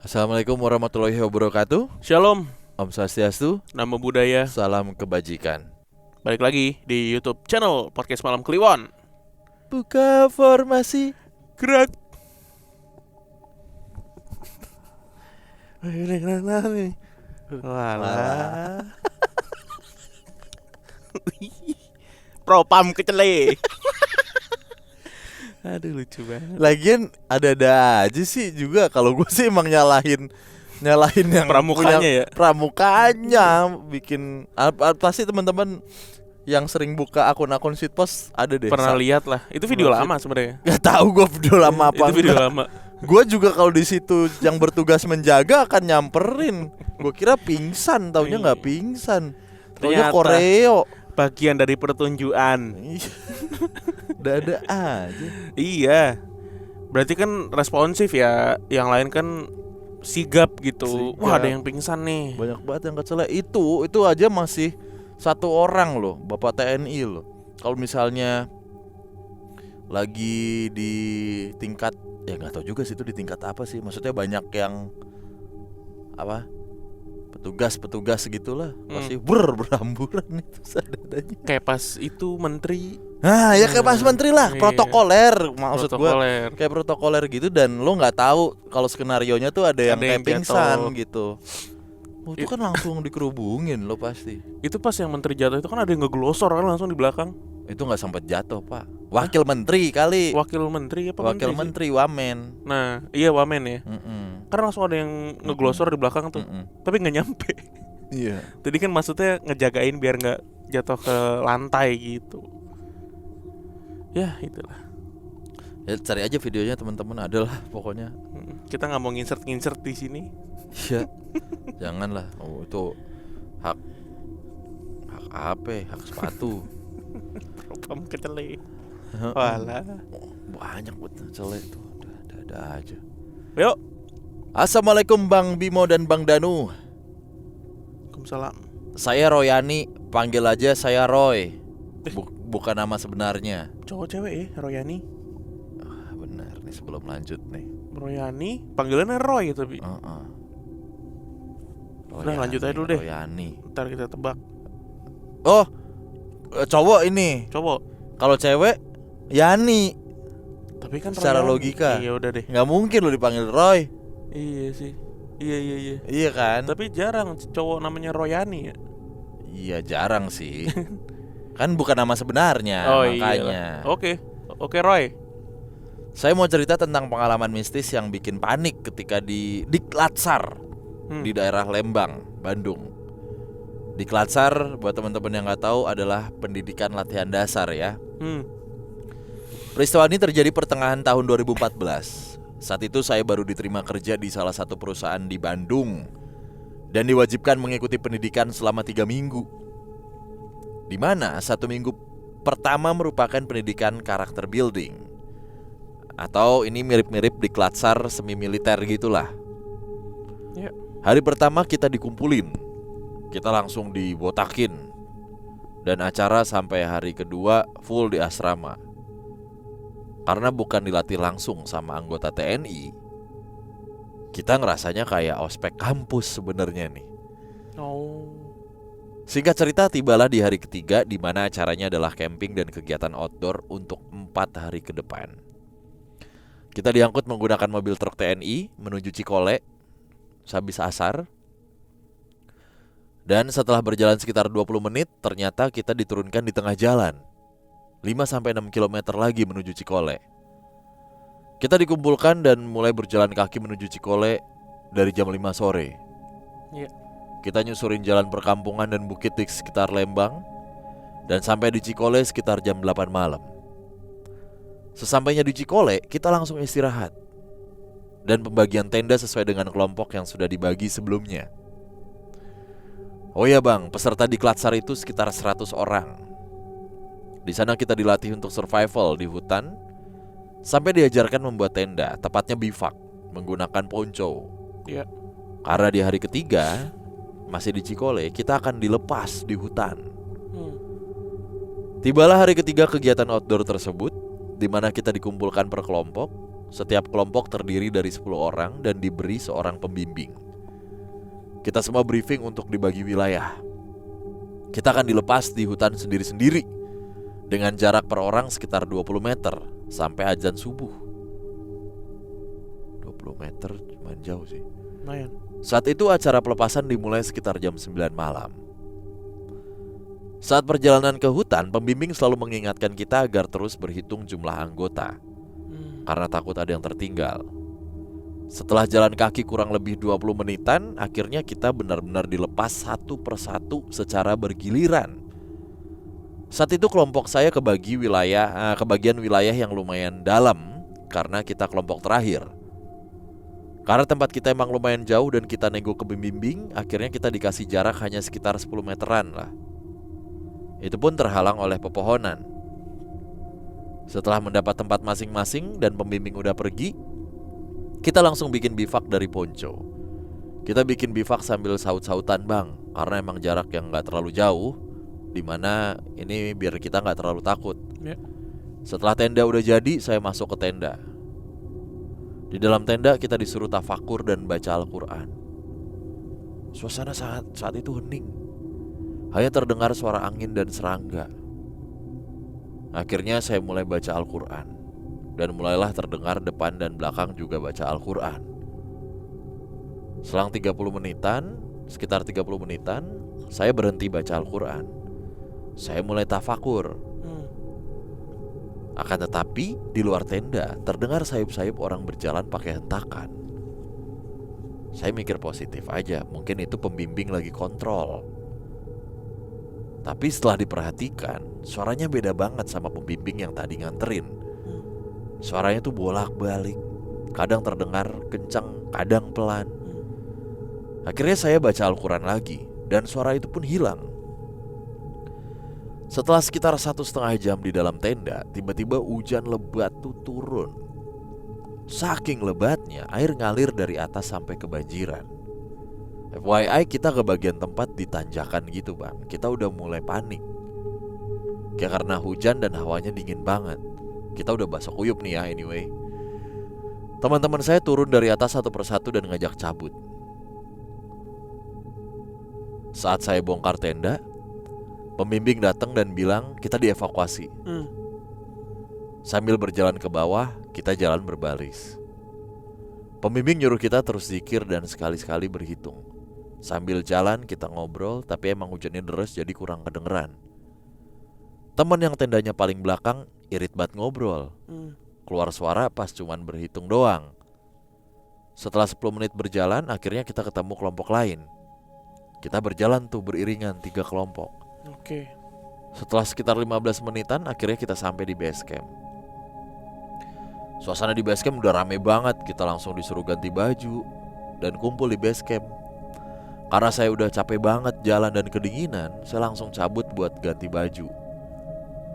Assalamualaikum warahmatullahi wabarakatuh. Shalom, Om Swastiastu. nama budaya. Salam kebajikan. Balik lagi di YouTube channel Podcast Malam Kliwon. Buka formasi. Gerak. Walah. Propam kecele. Aduh lucu banget. Lagian ada aja sih juga. Kalau gue sih emang nyalahin yang Pramukanya punya ya? Pramukanya bikin pasti teman-teman yang sering buka akun-akun shitpost ada deh. Pernah lihat lah. Itu video Pernah lama sebenarnya. Gak tahu gue video lama apa. Itu video enggak. lama. Gue juga kalau di situ yang bertugas menjaga akan nyamperin. Gue kira pingsan, taunya nggak pingsan. Taunya Ternyata. koreo. Bagian dari pertunjukan. Dada aja. Iya. Berarti kan responsif ya. Yang lain kan sigap gitu. Sigap. Wah, ada yang pingsan nih. Banyak banget yang kecele. Itu aja masih satu orang loh, Bapak TNI loh. Kalau misalnya lagi di tingkat, ya nggak tahu juga sih itu di tingkat apa sih. Maksudnya banyak yang apa, petugas gitulah, pasti berhamburan itu sadadanya. Kayak pas itu menteri. Nah ya kayak pas menteri lah, Iya. protokoler maksud gue. Protokoler. Kayak protokoler gitu, dan lo nggak tahu kalau skenarionya tuh ada yang Ada kayak yang pingsan jatuh. gitu. Itu kan langsung dikerubungin lo pasti. Itu pas yang menteri jatuh itu kan ada yang ngeglosor kan langsung di belakang. Itu nggak sempat jatuh pak, wakil menteri kali. Wakil menteri apa Wakil menteri sih? menteri Wamen. Nah, iya wamen ya. Mm-mm. Karena langsung ada yang ngeglosor di belakang tuh. Mm-mm. Tapi nggak nyampe. Iya. Tadi kan maksudnya ngejagain biar nggak jatuh ke lantai gitu. Ya itulah. Ya cari aja videonya teman-teman, ada lah pokoknya. Kita nggak mau nginsert di sini. Iya. Janganlah. Oh itu hak apa? Hak sepatu. Propam kecele. Walah. Banyak betul cele itu. Ada aja. Yuk. Assalamualaikum Bang Bimo dan Bang Danu. Waalaikumsalam. Saya Royani, panggil aja saya Roy. Bukan nama sebenarnya. Cowok cewek ya, Royani. Benar nih, sebelum lanjut nih. Royani, panggilannya Roy tapi. Udah, lanjut aja dulu deh. Royani. Ntar kita tebak. Oh, cowok ini. Cowok. Kalau cewek Yani. Tapi kan Secara Royani. logika. Iya udah deh. Nggak mungkin lo dipanggil Roy. Iya sih. Iya. Iya kan? Tapi jarang cowok namanya Royani ya. Iya jarang sih. Kan bukan nama sebenarnya, makanya. Iya. Oke Roy. Saya mau cerita tentang pengalaman mistis yang bikin panik ketika di Diklat-Sar di daerah Lembang, Bandung. Diklat-Sar buat teman-teman yang nggak tahu adalah pendidikan latihan dasar ya. Peristiwa ini terjadi pertengahan tahun 2014. Saat itu saya baru diterima kerja di salah satu perusahaan di Bandung dan diwajibkan mengikuti pendidikan selama 3 minggu. Di mana 1 minggu pertama merupakan pendidikan karakter building, atau ini mirip-mirip Diklat-Sar semi militer gitulah. Ya. Hari pertama kita dikumpulin, kita langsung dibotakin, dan acara sampai hari kedua full di asrama. Karena bukan dilatih langsung sama anggota TNI, kita ngerasanya kayak ospek kampus sebenarnya nih. Oh. Singkat cerita, tibalah di hari ketiga, di mana acaranya adalah camping dan kegiatan outdoor untuk 4 hari ke depan. Kita diangkut menggunakan mobil truk TNI menuju Cikole sehabis asar. Dan setelah berjalan sekitar 20 menit, ternyata kita diturunkan di tengah jalan, 5-6 km lagi menuju Cikole. Kita dikumpulkan dan mulai berjalan kaki menuju Cikole dari jam 5 sore. Iya. Kita nyusurin jalan perkampungan dan bukit di sekitar Lembang, dan sampai di Cikole sekitar jam 8 malam. Sesampainya di Cikole, kita langsung istirahat dan pembagian tenda sesuai dengan kelompok yang sudah dibagi sebelumnya. Oh ya bang, peserta Diklat-Sar itu sekitar 100 orang. Di sana kita dilatih untuk survival di hutan, sampai diajarkan membuat tenda, tepatnya bivak, menggunakan ponco. Iya. Karena di hari ketiga masih di Cikole, kita akan dilepas di hutan. Tibalah hari ketiga kegiatan outdoor tersebut, di mana kita dikumpulkan per kelompok Setiap kelompok terdiri dari 10 orang dan diberi seorang pembimbing. Kita semua briefing untuk dibagi wilayah. Kita akan dilepas di hutan sendiri-sendiri dengan jarak per orang sekitar 20 meter sampai azan subuh. 20 meter cuma jauh sih. Lumayan. Saat itu acara pelepasan dimulai sekitar jam 9 malam. Saat perjalanan ke hutan, pembimbing selalu mengingatkan kita agar terus berhitung jumlah anggota karena takut ada yang tertinggal. Setelah jalan kaki kurang lebih 20 menitan, akhirnya kita benar-benar dilepas satu persatu secara bergiliran. Saat itu kelompok saya kebagian wilayah yang lumayan dalam karena kita kelompok terakhir. Karena tempat kita emang lumayan jauh dan kita nego ke pembimbing, akhirnya kita dikasih jarak hanya sekitar 10 meteran lah. Itu pun terhalang oleh pepohonan. Setelah mendapat tempat masing-masing dan pembimbing udah pergi, kita langsung bikin bivak dari ponco. Kita bikin bivak sambil saut-sautan bang, karena emang jarak yang gak terlalu jauh, dimana ini biar kita gak terlalu takut. Setelah tenda udah jadi, saya masuk ke tenda. Di dalam tenda kita disuruh tafakur dan baca Al-Quran. Suasana saat itu hening. Hanya terdengar suara angin dan serangga. Akhirnya saya mulai baca Al-Quran. Dan mulailah terdengar depan dan belakang juga baca Al-Quran. Selang sekitar 30 menitan, saya berhenti baca Al-Quran. Saya mulai tafakur. Akan tetapi di luar tenda terdengar sayup-sayup orang berjalan pakai hentakan. Saya mikir positif aja, mungkin itu pembimbing lagi kontrol. Tapi setelah diperhatikan, suaranya beda banget sama pembimbing yang tadi nganterin. Suaranya tuh bolak-balik, kadang terdengar kencang, kadang pelan. Akhirnya saya baca Al-Quran lagi, dan suara itu pun hilang. Setelah sekitar 1,5 jam di dalam tenda, tiba-tiba hujan lebat tuh turun. Saking lebatnya, air ngalir dari atas sampai kebanjiran. FYI, kita ke bagian tempat di tanjakan gitu bang. Kita udah mulai panik. Kayak karena hujan dan hawanya dingin banget. Kita udah basah kuyup nih ya anyway. Teman-teman saya turun dari atas satu persatu dan ngajak cabut. Saat saya bongkar tenda, pembimbing datang dan bilang kita dievakuasi. Sambil berjalan ke bawah, kita jalan berbaris. Pembimbing nyuruh kita terus zikir dan sekali-sekali berhitung. Sambil jalan kita ngobrol, tapi emang hujannya deras jadi kurang kedengeran. Teman yang tendanya paling belakang irit banget ngobrol. Keluar suara pas cuman berhitung doang. Setelah 10 menit berjalan, akhirnya kita ketemu kelompok lain. Kita berjalan tuh beriringan 3 kelompok. Setelah sekitar 15 menitan, akhirnya kita sampai di base camp. Suasana di base camp udah rame banget. Kita langsung disuruh ganti baju dan kumpul di base camp. Karena saya udah capek banget jalan dan kedinginan, saya langsung cabut buat ganti baju.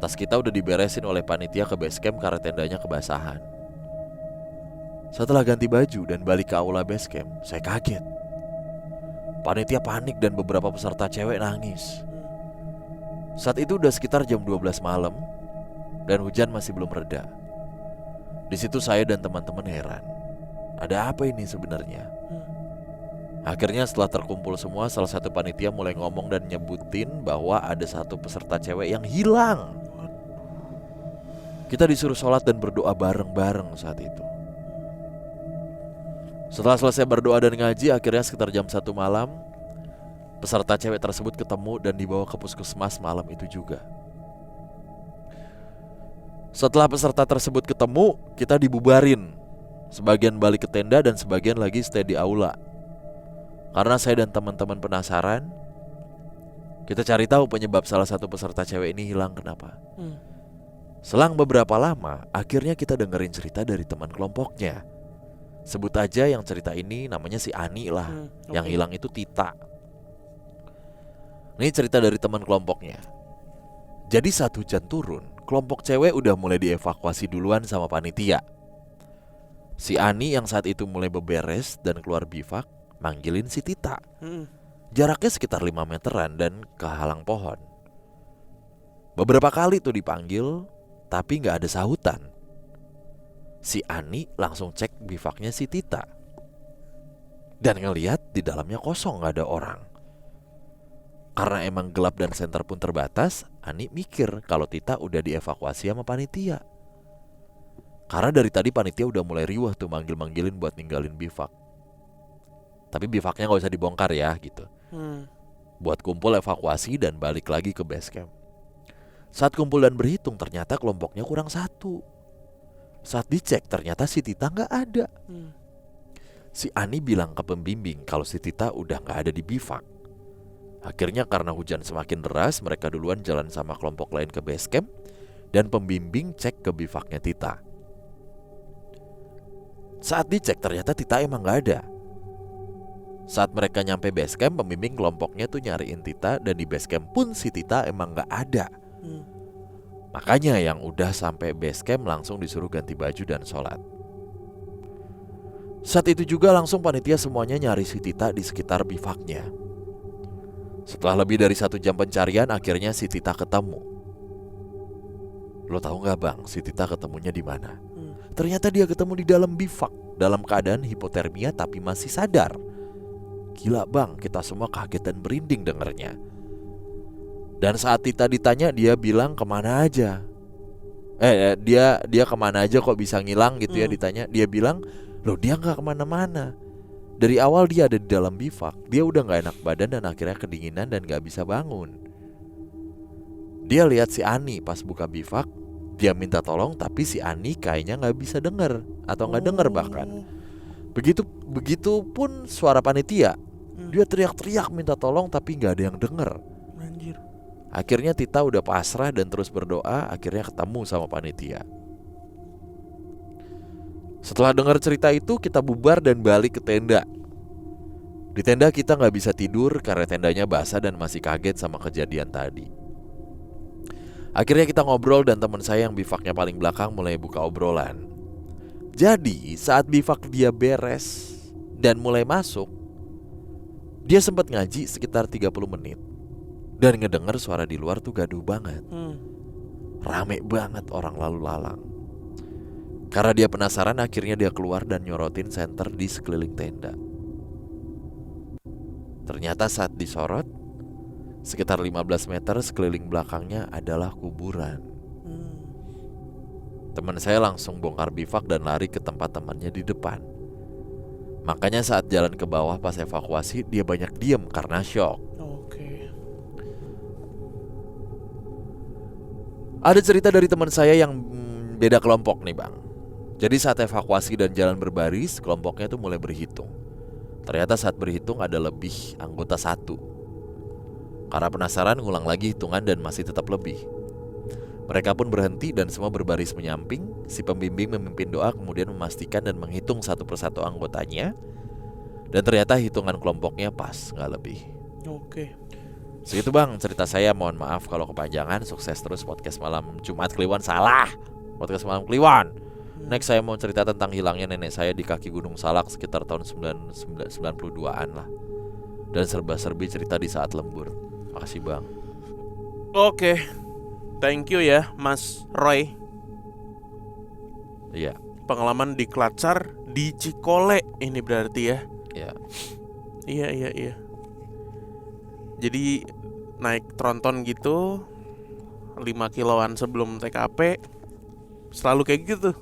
Tas kita udah diberesin oleh panitia ke base camp karena tendanya kebasahan. Setelah ganti baju dan balik ke aula base camp, saya kaget. Panitia panik dan beberapa peserta cewek nangis. Saat itu udah sekitar jam 12 malam dan hujan masih belum reda. Di situ saya dan teman-teman heran. Ada apa ini sebenarnya? Akhirnya setelah terkumpul semua, salah satu panitia mulai ngomong dan nyebutin bahwa ada satu peserta cewek yang hilang. Kita disuruh sholat dan berdoa bareng-bareng saat itu. Setelah selesai berdoa dan ngaji, akhirnya sekitar jam 1 malam, peserta cewek tersebut ketemu dan dibawa ke puskesmas malam itu juga. Setelah peserta tersebut ketemu, kita dibubarin. Sebagian balik ke tenda dan sebagian lagi stay di aula. Karena saya dan teman-teman penasaran, kita cari tahu penyebab salah satu peserta cewek ini hilang kenapa. Selang beberapa lama, akhirnya kita dengerin cerita dari teman kelompoknya. Sebut aja yang cerita ini namanya si Ani lah. Yang hilang itu Tita. Ini cerita dari teman kelompoknya. Jadi saat hujan turun, kelompok cewek udah mulai dievakuasi duluan sama panitia. Si Ani yang saat itu mulai beberes dan keluar bivak manggilin si Tita. Jaraknya sekitar 5 meteran dan kehalang pohon. Beberapa kali tuh dipanggil, tapi gak ada sahutan. Si Ani langsung cek bivaknya si Tita dan ngelihat di dalamnya kosong, gak ada orang. Karena emang gelap dan senter pun terbatas, Ani mikir kalau Tita udah dievakuasi sama panitia. Karena dari tadi panitia udah mulai riwah tuh manggil-manggilin buat ninggalin bivak. Tapi bivaknya gak usah dibongkar ya gitu. Buat kumpul evakuasi dan balik lagi ke base camp. Saat kumpul dan berhitung ternyata kelompoknya kurang 1. Saat dicek ternyata si Tita gak ada. Si Ani bilang ke pembimbing kalau si Tita udah gak ada di bivak. Akhirnya karena hujan semakin deras, mereka duluan jalan sama kelompok lain ke base camp. Dan pembimbing cek ke bivaknya Tita. Saat dicek ternyata Tita emang gak ada. Saat mereka nyampe base camp, pembimbing kelompoknya tuh nyariin Tita. Dan di base camp pun si Tita emang gak ada. Makanya yang udah sampai base camp langsung disuruh ganti baju dan sholat. Saat itu juga langsung panitia semuanya nyari si Tita di sekitar bivaknya. Setelah lebih dari 1 jam pencarian, akhirnya si Tita ketemu. Lo tahu nggak bang, si Tita ketemunya di mana? Ternyata dia ketemu di dalam bivak, dalam keadaan hipotermia tapi masih sadar. Gila bang, kita semua kaget dan berinding dengernya. Dan saat Tita ditanya, dia bilang kemana aja. Dia kemana aja kok bisa ngilang gitu ya, ditanya. Dia bilang, loh dia nggak kemana-mana. Dari awal dia ada di dalam bivak. Dia udah gak enak badan dan akhirnya kedinginan dan gak bisa bangun. Dia lihat si Ani pas buka bivak. Dia minta tolong tapi si Ani kayaknya gak bisa denger. Atau gak denger bahkan. Begitu pun suara panitia. Dia teriak-teriak minta tolong tapi gak ada yang denger. Anjir. Akhirnya Tita udah pasrah dan terus berdoa. Akhirnya ketemu sama panitia. Setelah dengar cerita itu, kita bubar dan balik ke tenda. Di tenda kita gak bisa tidur karena tendanya basah dan masih kaget sama kejadian tadi. Akhirnya kita ngobrol dan teman saya yang bivaknya paling belakang mulai buka obrolan. Jadi saat bivak dia beres dan mulai masuk, dia sempat ngaji sekitar 30 menit. Dan ngedenger suara di luar tuh gaduh banget. Rame banget orang lalu lalang. Karena dia penasaran, akhirnya dia keluar dan nyorotin senter di sekeliling tenda. Ternyata saat disorot, sekitar 15 meter sekeliling belakangnya adalah kuburan. Teman saya langsung bongkar bivak dan lari ke tempat temannya di depan. Makanya saat jalan ke bawah pas evakuasi, dia banyak diem karena shock. Oke. Ada cerita dari teman saya yang beda kelompok nih bang. Jadi saat evakuasi dan jalan berbaris, kelompoknya tuh mulai berhitung. Ternyata saat berhitung ada lebih anggota 1. Karena penasaran ngulang lagi hitungan dan masih tetap lebih. Mereka pun berhenti dan semua berbaris menyamping. Si pembimbing memimpin doa kemudian memastikan dan menghitung satu persatu anggotanya. Dan ternyata hitungan kelompoknya pas, gak lebih. Oke. Segitu bang cerita saya, mohon maaf kalau kepanjangan. Sukses terus podcast malam Jumat Kliwon. Salah, podcast malam Kliwon. Next saya mau cerita tentang hilangnya nenek saya di kaki Gunung Salak sekitar tahun 92an lah. Dan serba-serbi cerita di saat lembur. Makasih bang. Oke. Thank you ya Mas Roy. Iya. Pengalaman di Klatsar di Cikole ini berarti ya. Iya. Iya. Jadi naik tronton gitu 5 kiloan sebelum TKP. Selalu kayak gitu.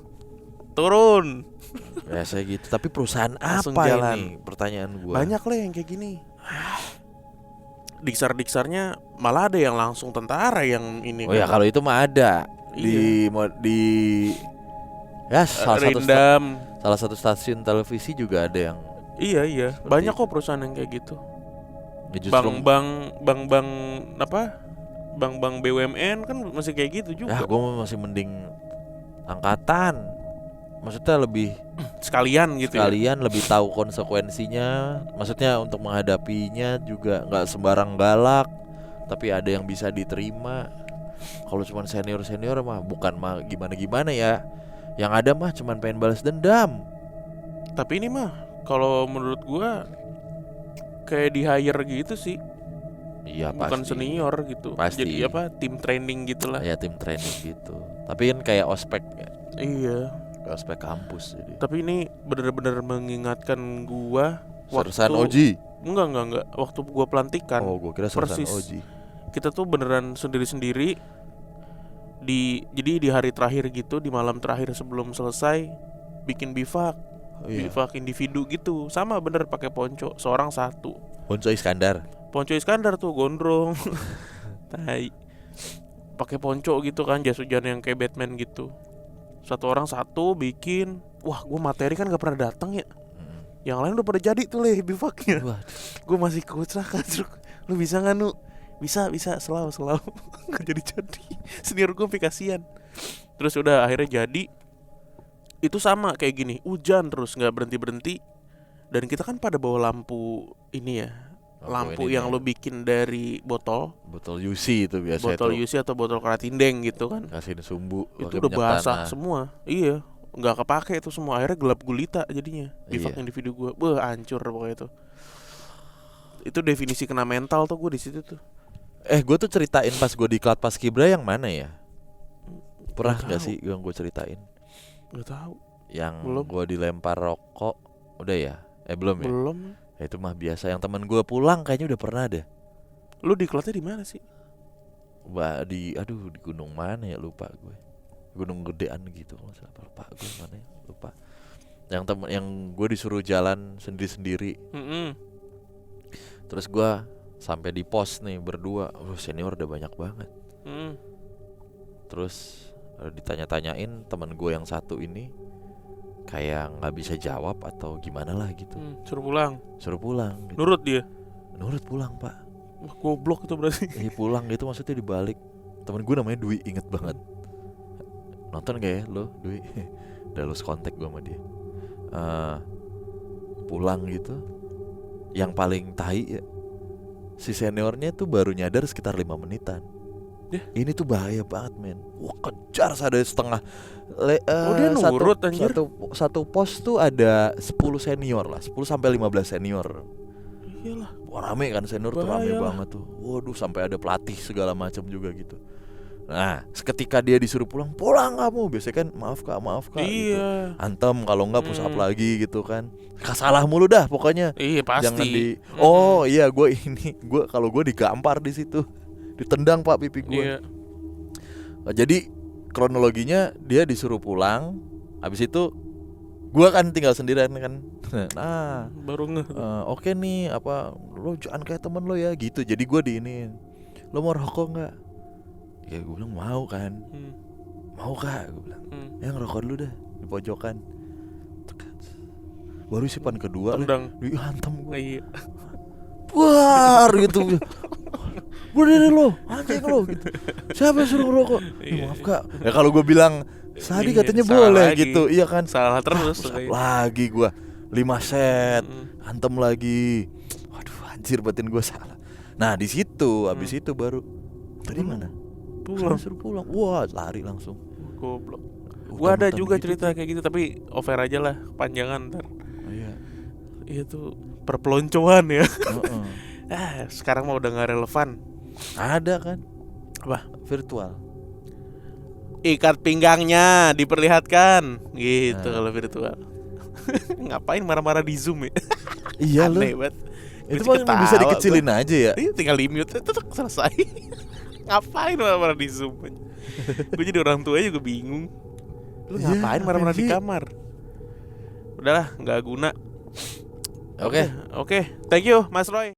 Turun. Biasa gitu. Tapi perusahaan Langsung apa jalan. ini? Pertanyaan gua. Banyak lah yang kayak gini. Diksar-diksarnya malah ada yang langsung tentara yang ini. Oh ya kalau itu mah ada di ya Rindam. salah satu stasiun televisi juga ada yang Iya. Banyak kok perusahaan yang kayak gitu. ya justru, Bank apa? Bank BUMN kan masih kayak gitu juga. ya gua masih mending angkatan. Maksudnya lebih Sekalian gitu kalian lebih tahu konsekuensinya. Maksudnya untuk menghadapinya juga nggak sembarang galak, tapi ada yang bisa diterima. Kalau cuma senior mah bukan mah gimana ya. Yang ada mah cuma pengen balas dendam. Tapi ini mah kalau menurut gua kayak di hire gitu sih. Iya Bukan pasti. senior gitu. Pasti. Jadi apa? Tim training gitulah. Ya tim training gitu. Tapi kan kayak ospek ya. Iya. ospek kampus jadi. Tapi ini bener-bener mengingatkan gua Sersan Oji. Enggak. Waktu gua pelantikan. Oh, gua kira Sersan persis. Oji. Kita tuh beneran sendiri-sendiri jadi di hari terakhir gitu, di malam terakhir sebelum selesai bikin bivak. Oh, iya. Bivak individu gitu. Sama bener pakai ponco, seorang satu. Ponco Iskandar. Ponco Iskandar tuh gondrong. Tai. Pakai ponco gitu kan, jas hujan yang kayak Batman gitu. Satu orang satu bikin. Wah, gue materi kan gak pernah datang ya. Yang lain udah pada jadi tuh leh bivaknya. Gue masih kocak kan. Lu bisa gak Nu? Bisa selalu gak jadi. Senior gue kasihan. Terus udah akhirnya jadi. Itu sama kayak gini, hujan terus gak berhenti. Dan kita kan pada bawa lampu ini ya, lampu yang lo bikin dari botol UC itu biasa. Botol UC atau botol Karatindeng gitu kan. Kasihin sumbu. Itu udah basah semua. Iya, nggak kepake itu semua. Akhirnya gelap gulita jadinya. Bivak individu gue, hancur pokoknya itu. Itu definisi kena mental tuh gue di situ tuh. Gue tuh ceritain pas gue di Klat Paskibra yang mana ya? Pernah nggak sih yang gue ceritain? Gak tahu. Yang gue dilempar rokok, udah ya? Belum ya? Belum. Ya, itu mah biasa. Yang teman gue pulang kayaknya udah pernah deh. Lu di Klatnya di mana sih? Di gunung mana ya, lupa gue. Gunung gedean gitu, lupa gue mana ya, lupa. Yang gue disuruh jalan sendiri-sendiri. Terus gue sampai di pos nih berdua. Senior udah banyak banget. Terus ditanya-tanyain teman gue yang satu ini kayak nggak bisa jawab atau gimana lah gitu. Suruh pulang gitu. Nurut dia? Nurut pulang pak. Wah, goblok itu berarti. Pulang gitu maksudnya dibalik. Temen gue namanya Dwi, inget banget. Nonton gak ya lo Dwi? Udah lose kontak gue sama dia. Pulang gitu. Yang paling tai ya, si seniornya tuh baru nyadar sekitar 5 menitan. Ini tuh bahaya banget men. Wah kejar sadar setengah. Dia nurut anjir. Satu pos tuh ada 10 senior lah, 10 sampai 15 senior. Iyalah. Wah rame kan senior tuh, rame banget tuh. Waduh sampai ada pelatih segala macam juga gitu. Nah seketika dia disuruh pulang kamu. Biasanya kan maaf kak iya. gitu. Antem kalau enggak push up lagi gitu kan. Salah mulu dah pokoknya. Iya pasti. Jangan iya gue kalau gue digampar di situ. Ditendang pak pipi gue. Iya. Jadi kronologinya dia disuruh pulang. Habis itu gue kan tinggal sendirian kan. Nah baru oke nih lo jangan kayak temen lo ya gitu. Jadi gue diinin, lo mau rokok nggak? Ya gue bilang mau kan. Mau kak gue bilang. Yang rokok dulu dah di pojokan. Baru sipan kedua tendang dihantam gue. Iya. Buar gitu. Berdiri lo, anjing lo gitu. Siapa yang suruh ngerokok? Maaf kak. Ya kalau gue bilang tadi katanya boleh lagi. Gitu. Iya kan. Salah terus lagi gue 5 set hantem lagi. Waduh anjir batin gue salah. Nah di situ abis itu baru tadi mana? Suruh pulang. Wah lari langsung. Goblok. Gue ada juga gitu cerita kayak gitu tapi over aja lah, panjangan ntar. Iya. Itu perpeloncoan ya. Sekarang mah udah gak relevan. Ada kan? Apa? Virtual. Ikat pinggangnya diperlihatkan gitu kalau virtual. Ngapain marah-marah di Zoom ya? Iya loh. Itu mah bisa dikecilin aja ya. Iya tinggal limit itu selesai. Ngapain marah-marah di Zoom? Gue jadi orang tua juga bingung. Lu ngapain marah-marah di kamar? Udahlah, nggak guna. Oke, thank you Mas Roy.